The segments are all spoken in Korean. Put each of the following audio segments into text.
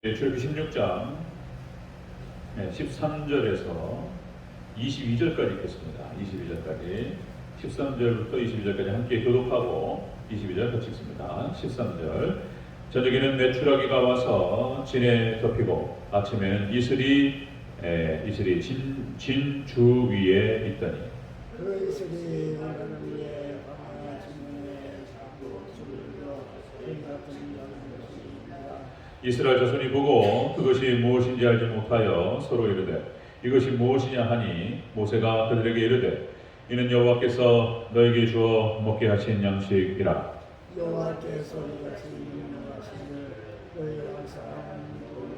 출애굽기 16장 13절에서 22절까지 읽겠습니다. 22절까지 13절부터 22절까지 함께 교독하고 22절 같이 읽습니다. 13절 저녁에는 메추라기가 와서 진에 덮이고 아침에는 이슬이 진주 위에 있더니 그 이슬이 나라를 위해 진에 자고 주물러 그 같은 것입니다. 이스라엘 자손이 보고 그것이 무엇인지 알지 못하여 서로 이르되 이것이 무엇이냐 하니 모세가 그들에게 이르되 이는 여호와께서 너에게 주어 먹게 하신 양식이라. 여호와께서 이같이 명하시기를 너희 각 사람 모든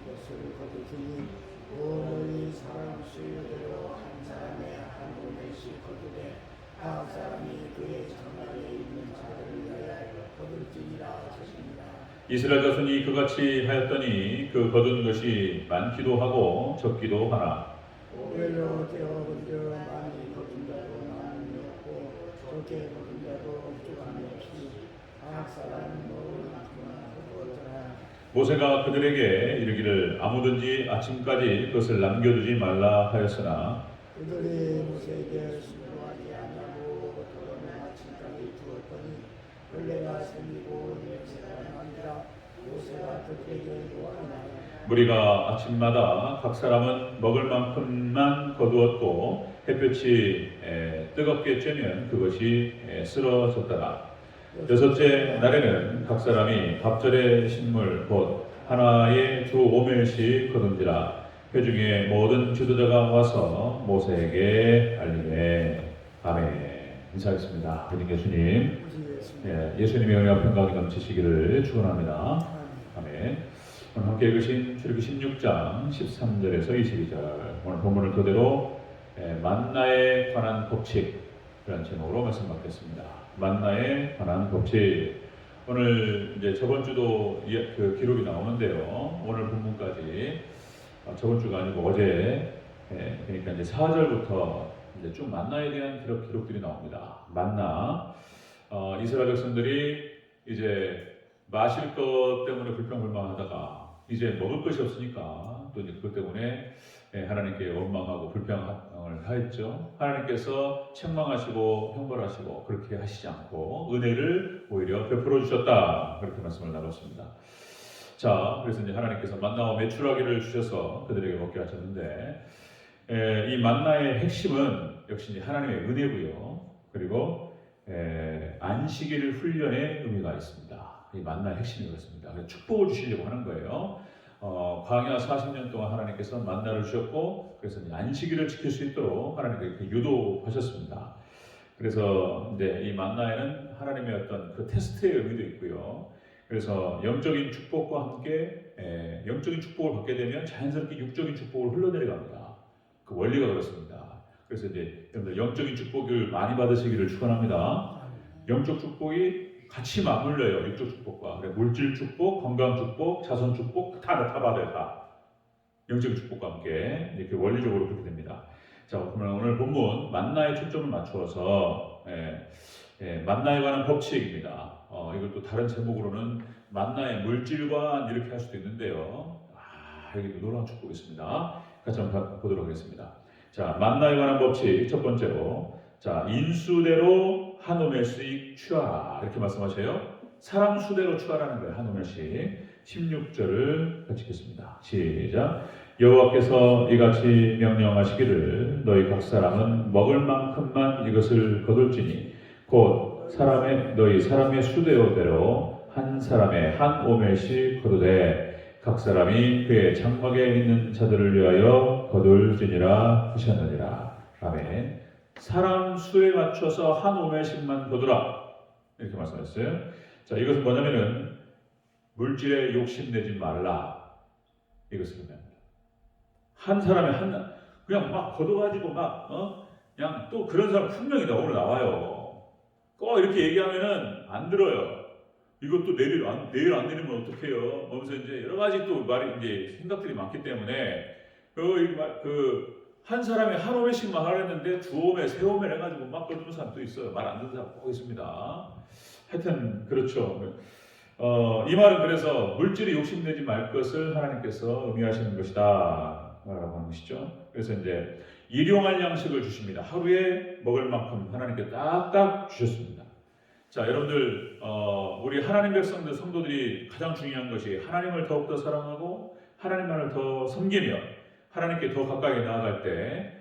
것을 거두시니 너희 사람 수요대로 한 사람의 한 오멜씩 거두되 각 사람이 그의 장막에 있는 자를 위하여 거둘지니라 하셨습니다. 이스라엘 자손이 그같이 하였더니 그 거둔 것이 많기도 하고 적기도 하나 오히려 되어본즉 많이 거둔 자도 많이 없고 적게 거둔 자도 조금이 없이 각 사람 먹을 만큼만 거두었더라. 모세가 그들에게 이르기를 아무든지 아침까지 그것을 남겨두지 말라 하였으나 그들이 모세에게 순종하지 아니하고 더러는 아침까지 두었더니 벌레가 생기고 냄새가 나니라. 모세가 그들에게 요하니라. 무리가 아침마다 각 사람은 먹을 만큼만 거두었고 햇볕이 뜨겁게 쬐면 그것이 쓰러졌더라. 여섯째 날에는 각 사람이 밥절의 식물 곧 하나에 두 오멜씩 거둔지라. 회중의 모든 지도자가 와서 모세에게 알리되 아멘. 인사하겠습니다. 우리 예수님, 예수님의 은혜와 평강이 넘치시기를 축원합니다. 아멘. 오늘 함께 읽으신 출애굽기 16장 13절에서 22절 오늘 본문을 그대로 만나에 관한 법칙이라는 제목으로 말씀 받겠습니다. 만나에 관한 법칙. 오늘 이제 저번 주도 그 기록이 나오는데요. 오늘 본문까지 저번 주가 아니고 어제 그러니까 이제 4절부터 이제 쭉 만나에 대한 기록들이 나옵니다. 만나 이스라엘 백성들이 이제 마실 것 때문에 불평불만하다가 이제 먹을 것이 없으니까 또 이제 그것 때문에 하나님께 원망하고 불평을 하였죠. 하나님께서 책망하시고 형벌하시고 그렇게 하시지 않고 은혜를 오히려 베풀어 주셨다. 그렇게 말씀을 나눴습니다. 자, 그래서 이제 하나님께서 만나와 메추라기를 주셔서 그들에게 먹게 하셨는데 이 만나의 핵심은 역시 이제 하나님의 은혜고요. 그리고 안식일 훈련의 의미가 있습니다. 이 만나의 핵심이 그렇습니다. 축복을 주시려고 하는 거예요. 광야 40년 동안 하나님께서 만나를 주셨고 그래서 이제 안식일을 지킬 수 있도록 하나님께 유도하셨습니다. 그래서 이제 이 만나에는 하나님의 어떤 그 테스트의 의미도 있고요. 그래서 영적인 축복과 함께 영적인 축복을 받게 되면 자연스럽게 육적인 축복을 흘러내려갑니다. 그 원리가 그렇습니다. 그래서 이제 여러분들 영적인 축복을 많이 받으시기를 축원합니다. 영적 축복이 같이 맞물려요. 육적 축복과 물질 축복, 건강 축복, 자손 축복 다 받아요. 다 영적인 축복과 함께 이렇게 원리적으로 그렇게 됩니다. 자, 그러면 오늘 본문 만나에 초점을 맞추어서 만나에 관한 법칙입니다. 이걸 또 다른 제목으로는 만나의 물질관 이렇게 할 수도 있는데요. 여기도 놀라운 축복이 있습니다. 같이 한번 보도록 하겠습니다. 자, 만나에 관한 법칙 첫 번째로 자, 인수대로 한 오멜씩 취하라 이렇게 말씀하셔요. 사람 수대로 취하라는 거예요. 한 오멜씩. 16절을 같이 읽겠습니다. 시작. 여호와께서 이같이 명령하시기를 너희 각 사람은 먹을 만큼만 이것을 거둘지니 곧 너희 사람의 수대로대로 한 사람의 한 오멜씩 거두되 각 사람이 그의 장막에 있는 자들을 위하여 거둘지니라 하셨느니라. 아멘. 사람 수에 맞춰서 한 오멜씩만 거두라 이렇게 말씀하셨어요. 자, 이것은 뭐냐면은 물질에 욕심내지 말라 이것을 의미합니다. 한 사람의 그냥 막 걷어가지고 그냥 또 그런 사람 분명히 오늘 나와요. 꼭 이렇게 얘기하면은 안 들어요. 이것도 내일 안 내리면 어떡해요? 하면서 이제 여러 가지 또 이제 생각들이 많기 때문에 한 사람이 한 오멜씩만 하려는데 두 오멜, 세 오멜 해가지고 막 거두는 사람도 있어요. 말 안 듣는 사람 꼭 있습니다. 하여튼 그렇죠. 이 말은 그래서 물질이 욕심내지 말 것을 하나님께서 의미하시는 것이다 라고 하는 것이죠. 그래서 이제 일용할 양식을 주십니다. 하루에 먹을 만큼 하나님께 딱딱 주셨습니다. 자, 여러분들 우리 하나님 백성들 성도들이 가장 중요한 것이 하나님을 더욱더 사랑하고 하나님만을 더 섬기며 하나님께 더 가까이 나아갈 때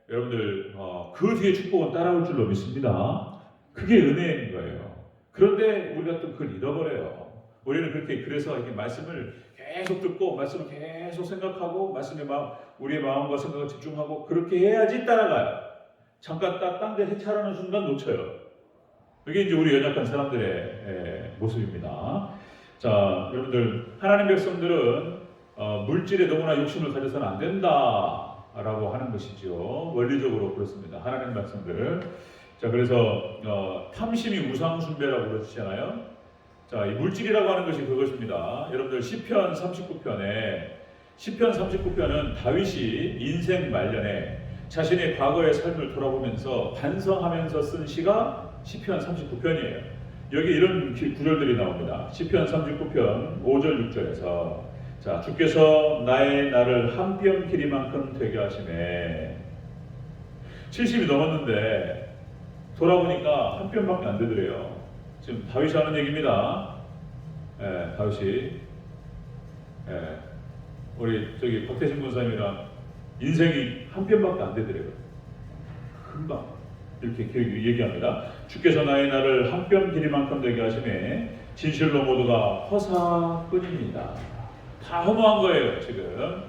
여러분들 그 뒤에 축복은 따라올 줄로 믿습니다. 그게 은혜인 거예요. 그런데 우리가 또 그걸 잃어버려요. 우리는 그렇게 그래서 이렇게 말씀을 계속 듣고 말씀을 계속 생각하고 말씀에 우리의 마음과 생각을 집중하고 그렇게 해야지 따라가요. 잠깐 딴 데 해찰하는 순간 놓쳐요. 이게 이제 우리 연약한 사람들의 모습입니다. 자, 여러분들 하나님 백성들은 물질에 너무나 욕심을 가져서는 안 된다라고 하는 것이죠. 원리적으로 그렇습니다. 하나님 백성들. 자, 그래서 탐심이 우상숭배라고 그러시잖아요. 자, 이 물질이라고 하는 것이 그것입니다. 여러분들 시편 39편은 다윗이 인생 말년에 자신의 과거의 삶을 돌아보면서 반성하면서 쓴 시가 시편 39편이에요. 여기 이런 구절들이 나옵니다. 시편 39편 5절 6절에서 자, 주께서 나의 날을 한 뼘 길이만큼 되게 하시네. 70이 넘었는데 돌아보니까 한 뼘밖에 안 되더래요. 지금 다윗이 하는 얘기입니다. 다윗이 우리 저기 박태신 군사님이랑 인생이 한 뼘밖에 안 되더래요. 금방 이렇게 얘기합니다. 주께서 나의 날을 한 뼘 길이만큼 되게 하시네. 진실로 모두가 허사뿐입니다. 다 허무한 거예요 지금.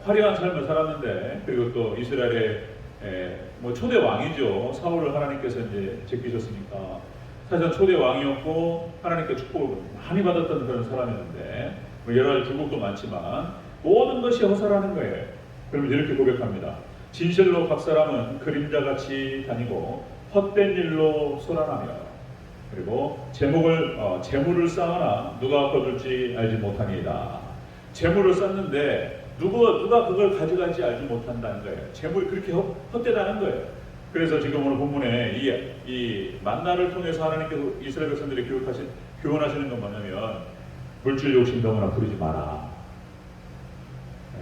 화려한 삶을 살았는데 그리고 또 이스라엘의 뭐 초대 왕이죠. 사울을 하나님께서 이제 제끼셨으니까 사실 초대 왕이었고 하나님께 축복을 많이 받았던 그런 사람이었는데 뭐 여러 가지 굴곡도 많지만 모든 것이 허사라는 거예요. 그러면 이렇게 고백합니다. 진실로 각 사람은 그림자같이 다니고 헛된 일로 소란하며 그리고 재물을 쌓으나 누가 거둘지 알지 못하니이다. 재물을 쌓는데 누가 그걸 가져갈지 알지 못한다는 거예요. 재물이 그렇게 헛되다는 거예요. 그래서 지금 오늘 본문에 이 만나를 통해서 하나님께서 이스라엘 백성들이 교훈하시는 건 뭐냐면 물질 욕심 너무나 부리지 마라.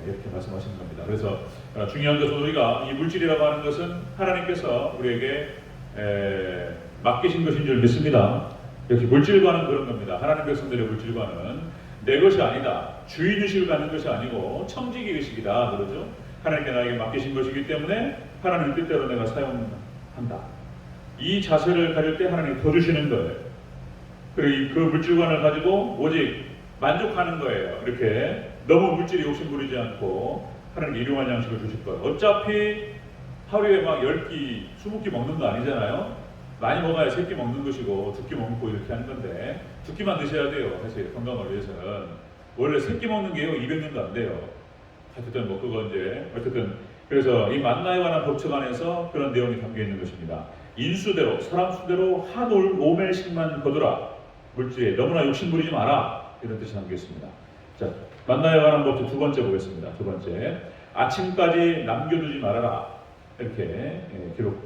이렇게 말씀하시는 겁니다. 그래서 중요한 것은 우리가 이 물질이라고 하는 것은 하나님께서 우리에게 맡기신 것인 줄 믿습니다. 역시 물질과는 그런 겁니다. 하나님 백성들의 물질과는 내 것이 아니다. 주인의식을 갖는 것이 아니고 청지기 의식이다. 그러죠. 하나님께 나에게 맡기신 것이기 때문에 하나님 뜻대로 내가 사용한다. 이 자세를 가질 때 하나님이 더 주시는 거예요. 그리고 그 물질관을 가지고 오직 만족하는 거예요. 이렇게 너무 물질이 욕심 부리지 않고 하나님께 일용할 양식을 주실 거예요. 어차피 하루에 막 10끼, 20끼 먹는 거 아니잖아요. 많이 먹어야 3끼 먹는 것이고 2끼 먹고 이렇게 하는 건데 2끼만 드셔야 돼요. 사실 건강을 위해서는. 원래 3끼 먹는 게요 200년도 안 돼요. 어쨌든 뭐 그거 이제 어쨌든 그래서 이 만나에 관한 법칙 안에서 그런 내용이 담겨 있는 것입니다. 인수대로 사람 수대로 한 오멜씩만 거두라. 물질에 너무나 욕심 부리지 마라. 이런 뜻이 담겨 있습니다. 자, 만나에 관한 법칙 두 번째 보겠습니다. 두 번째, 아침까지 남겨두지 말아라. 이렇게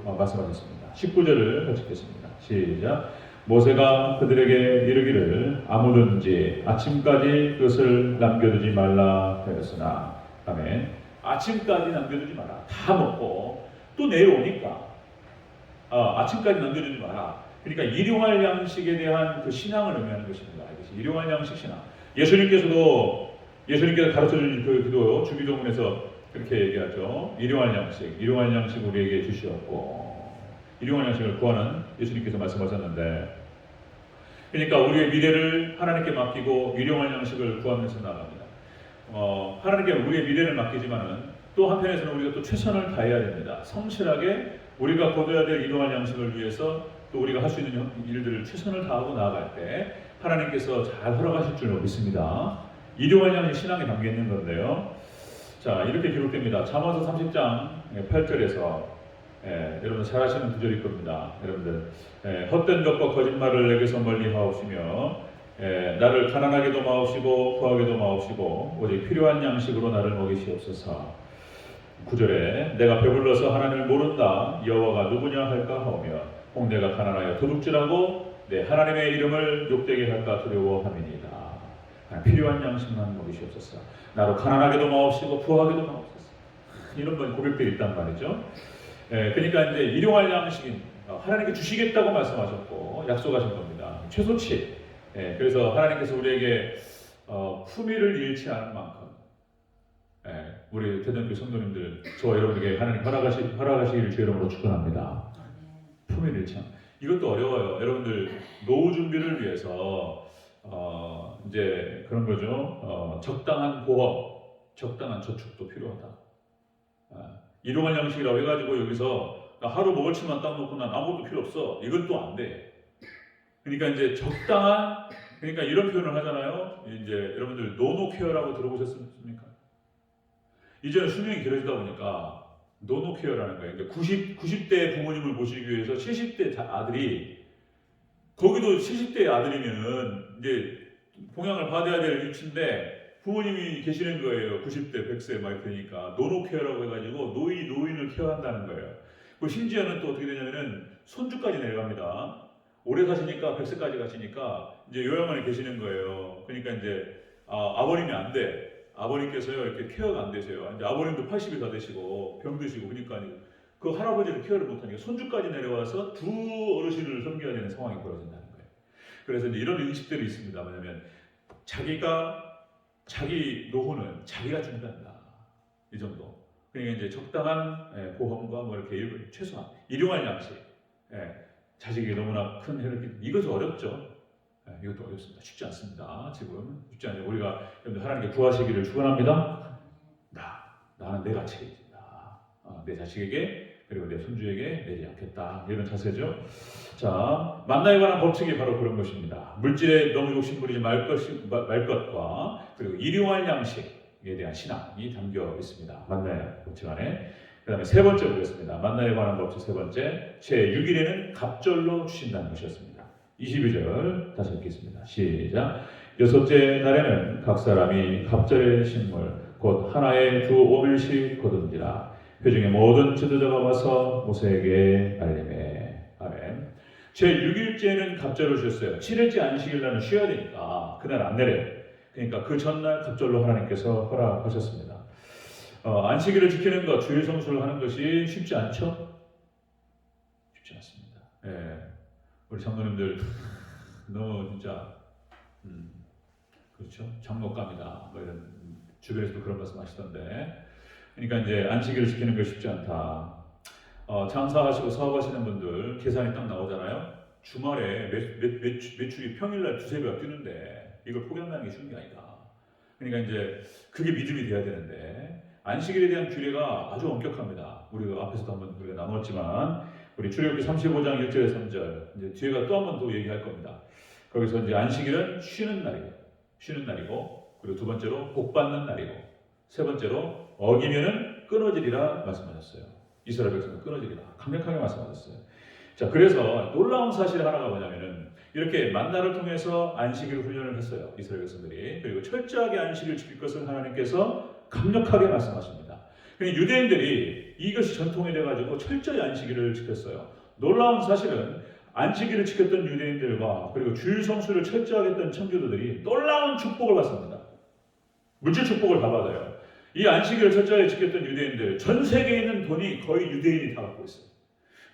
말씀하셨습니다. 19절을 같이 읽겠습니다. 시작. 모세가 그들에게 이르기를 아무든지 아침까지 그것을 남겨두지 말라 하였으나 아멘. 아침까지 남겨두지 마라. 다 먹고 또 내일 오니까 아침까지 남겨두지 마라. 그러니까 일용할 양식에 대한 그 신앙을 의미하는 것입니다. 이것이 일용할 양식 신앙. 예수님께서 가르쳐준 그 기도 주기도문에서 그렇게 얘기하죠. 일용할 양식 우리에게 주시었고 일용할 양식을 구하는 예수님께서 말씀하셨는데 그러니까 우리의 미래를 하나님께 맡기고 일용할 양식을 구하면서 나갑니다. 하나님께 우리의 미래를 맡기지만은 또 한편에서는 우리가 또 최선을 다해야 됩니다. 성실하게 우리가 거둬야 될 일용할 양식을 위해서 또 우리가 할 수 있는 일들을 최선을 다하고 나아갈 때 하나님께서 잘 허락하실 줄 믿습니다. 일용할 양식 신앙에 담겨 있는 건데요. 자, 이렇게 기록됩니다. 잠언서 30장 8절에서 여러분 잘 아시는 구절일 겁니다. 여러분들 헛된 것과 거짓말을 내게서 멀리 하옵시며 나를 가난하게도 마옵시고 부하게도 마옵시고 오직 필요한 양식으로 나를 먹이시옵소서. 9절에 내가 배불러서 하나님을 모른다 여호와가 누구냐 할까 하오며 혹 내가 가난하여 도둑질하고 네, 하나님의 이름을 욕되게 할까 두려워함이니이다. 필요한 양식만 먹이시옵소서. 나로 가난하게도 마옵시고 부하게도 마옵소서. 이런 고백들이 있단 말이죠. 그러니까 이제 일용할 양식인 하나님께 주시겠다고 말씀하셨고 약속하신 겁니다. 최소치. 그래서 하나님께서 우리에게 품위를 잃지 않은 만큼 우리 대전교 성도님들 저와 여러분에게 하나님 허락하시기를 주 이름으로 축원합니다. 품위를 잃지 않. 이것도 어려워요. 여러분들 노후 준비를 위해서 이제 그런 거죠. 적당한 보험, 적당한 저축도 필요하다. 일용할 양식이라고 해가지고 여기서 하루 먹을 침만 딱 놓고 난 아무것도 필요 없어. 이건 또 안 돼. 그러니까 이제 적당한, 그러니까 이런 표현을 하잖아요. 이제 여러분들 노노 케어라고 들어보셨습니까? 이제는 수명이 길어지다 보니까 노노 케어라는 거예요. 그러니까 90대 부모님을 모시기 위해서 70대 아들이, 거기도 70대 아들이면 이제 봉양을 받아야 될 위치인데 부모님이 계시는 거예요. 90대, 100세 막 이러니까 노노 케어라고 해가지고 노인을 케어한다는 거예요. 그리고 심지어는 또 어떻게 되냐면은 손주까지 내려갑니다. 오래 사시니까 100세까지 가시니까 이제 요양원에 계시는 거예요. 그러니까 이제 아버님이 안 돼. 아버님께서요 이렇게 케어가 안 되세요. 이제 아버님도 80이 다 되시고 병 드시고 그러니까 그 할아버지를 케어를 못하니까 손주까지 내려와서 두 어르신을 섬겨야 되는 상황이 벌어진다는 거예요. 그래서 이제 이런 인식들이 있습니다. 뭐냐면 자기 노후는 자기가 준비한다. 이 정도. 그러니까 이제 적당한 보험과 뭐 이렇게 최소한 일용할 양식. 자식이 너무나 큰 해를 끼치는 이것은 어렵죠. 이것도 어렵습니다. 쉽지 않습니다. 지금 쉽지 않아요. 우리가 여러분들 하나님께 구하시기를 축원합니다. 나는 내가 책임진다. 내 자식에게 그리고 내 손주에게 내지 않겠다. 이런 자세죠. 자, 만나에 관한 법칙이 바로 그런 것입니다. 물질에 너무 욕심부리지 말 것과 그리고 일용할 양식에 대한 신앙이 담겨 있습니다. 만나의 법칙 안에. 그 다음에 세 번째 보겠습니다. 만나에 관한 법칙 세 번째. 제6일에는 갑절로 주신다는 것이었습니다. 22절 다시 읽겠습니다. 시작. 여섯째 날에는 각 사람이 갑절의 식물 곧 하나에 두 오멜씩 거둔지라. 회중의 모든 지도자가 와서 모세에게 알림해. 아멘. 제6일째는 갑절을 주셨어요. 7일째 안식일 날은 쉬어야 되니까 그날 안 내려요. 그러니까 그 전날 갑절로 하나님께서 허락하셨습니다. 안식일을 지키는 것, 주일 성수를 하는 것이 쉽지 않죠? 쉽지 않습니다. 우리 장로님들 너무 진짜 그렇죠? 장목감이다. 뭐 이런 주변에서도 그런 말씀 하시던데. 그러니까 이제 안식일을 지키는 게 쉽지 않다. 장사하시고 사업하시는 분들 계산이 딱 나오잖아요. 주말에 매출이 평일날 두세 배가 뛰는데 이걸 포기한다는 게 쉬운 게 아니다. 그러니까 이제 그게 믿음이 돼야 되는데 안식일에 대한 규례가 아주 엄격합니다. 우리가 앞에서도 한번 우리가 나눴지만 우리 출애굽기 35장 1절에 3절 이제 뒤에가 또 한 번 더 얘기할 겁니다. 거기서 이제 안식일은 쉬는 날이고 그리고 두 번째로 복 받는 날이고 세 번째로 어기면은 끊어지리라 말씀하셨어요. 이스라엘 백성은 끊어지리라 강력하게 말씀하셨어요. 자, 그래서 놀라운 사실 하나가 뭐냐면은 이렇게 만나를 통해서 안식일 훈련을 했어요. 이스라엘 백성들이. 그리고 철저하게 안식일을 지킬 것을 하나님께서 강력하게 말씀하십니다. 유대인들이 이것이 전통이 돼가지고 철저히 안식일을 지켰어요. 놀라운 사실은 안식일을 지켰던 유대인들과 그리고 주일 성수를 철저하게 했던 청교도들이 놀라운 축복을 받습니다. 물질 축복을 다 받아요. 이 안식일을 철저하게 지켰던 유대인들, 전 세계에 있는 돈이 거의 유대인이 다 갖고 있어요.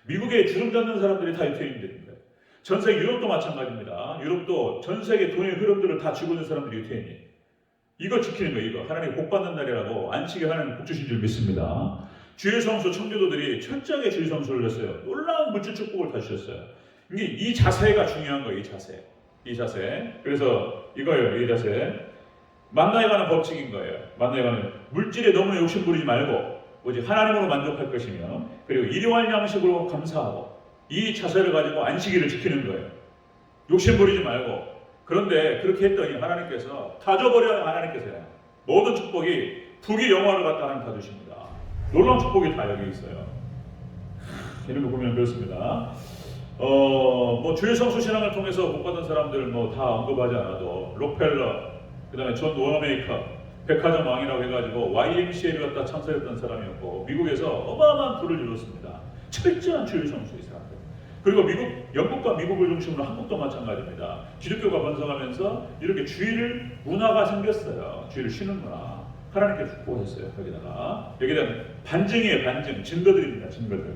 미국에 주름 잡는 사람들이 다 유대인들인 거예요. 전 세계 유럽도 마찬가지입니다. 유럽도 전 세계 돈의 흐름들을 다 쥐고 있는 사람들이 유대인이에요. 이거 지키는 거예요. 이거 하나님 복 받는 날이라고 안식일 하나님 복 주신 줄 믿습니다. 주일 성수 청교도들이 철저하게 주일 성수를 했어요. 놀라운 물질 축복을 다 주셨어요. 이 자세가 중요한 거예요. 이 자세. 그래서 이거예요. 이 자세. 만나에 관한 법칙인 거예요. 만나에 관한 물질에 너무 욕심 부리지 말고 오직 하나님으로 만족할 것이며 그리고 일용할 양식으로 감사하고 이 자세를 가지고 안식일을 지키는 거예요. 욕심 부리지 말고. 그런데 그렇게 했더니 하나님께서 다 줘버려요. 하나님께서요. 모든 축복이 부귀 영화를 갖다 하나님 다 주십니다. 놀라운 축복이 다 여기 있어요. 이런 거 보면 그렇습니다. 뭐 주일 성수 신앙을 통해서 복 받은 사람들 뭐 다 언급하지 않아도 록펠러, 그 다음에 존 워너메이커, 백화점 왕이라고 해가지고 YMCA를 갖다 창설했던 사람이었고 미국에서 어마어마한 부를 이뤘습니다. 철저한 주일 성수 이 사람들. 그리고 영국과 미국을 중심으로 한국도 마찬가지입니다. 기독교가 번성하면서 이렇게 주일을 문화가 생겼어요. 주일을 쉬는 문화. 하나님께 축복하셨어요. 여기에 대한 반증이에요. 반증. 증거들입니다. 증거들.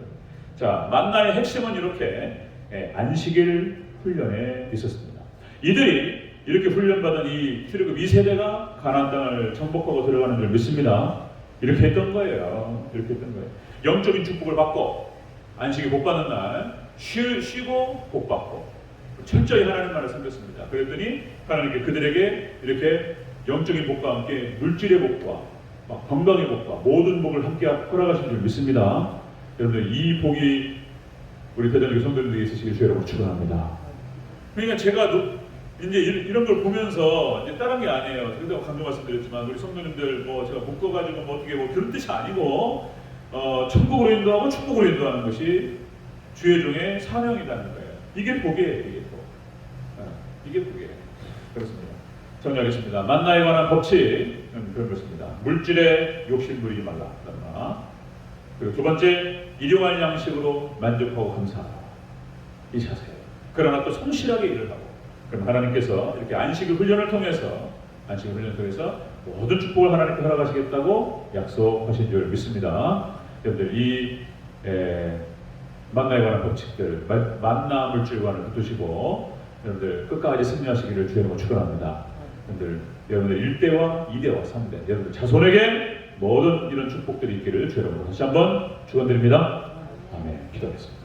자, 만나의 핵심은 이렇게 안식일 훈련에 있었습니다. 이들이 이렇게 훈련받은 이 출애굽 2세대가 가나안 땅을 정복하고 들어가는 줄 믿습니다. 이렇게 했던 거예요. 이렇게 했던 거예요. 영적인 축복을 받고 안식일 복 받는 날 쉬고 복 받고 철저히 하나님 나라를 섬겼습니다. 그랬더니 하나님께 그들에게 이렇게 영적인 복과 함께 물질의 복과 막 건강의 복과 모든 복을 함께 허락하신 줄 믿습니다. 여러분들 이 복이 우리 대전교회 성도님들에게 있으시길 주 여러분 축원합니다. 그러니까 제가 이제 이런 걸 보면서 이제 다른 게 아니에요. 그때도 강조 말씀드렸지만 우리 성도님들 뭐 제가 묶어가지고 뭐 어떻게 뭐 그런 뜻이 아니고 천국으로 인도하고 축복으로 인도하는 것이 주의 종의 사명이라는 거예요. 이게 복이에요. 이게 복. 이게 복이에요. 그렇습니다. 정리하겠습니다. 만나에 관한 법칙은 그런 것입니다. 물질에 욕심 부리지 말라. 그리고 두 번째, 일용할 양식으로 만족하고 감사하라. 이 자세예요. 그러나 또 성실하게 일을 하고. 그럼 하나님께서 이렇게 안식일 훈련을 통해서 모든 축복을 하나님께 허락하시겠다고 약속하신 줄 믿습니다. 여러분들 이 만나에 관한 법칙들, 만나 물질과는 붙으시고 여러분들 끝까지 승리하시기를 주님으로 축원합니다. 여러분들 1대와 2대와 3대, 여러분들 자손에게 모든 이런 축복들이 있기를 주님으로 다시 한번 축원드립니다. 아멘. 기도하겠습니다.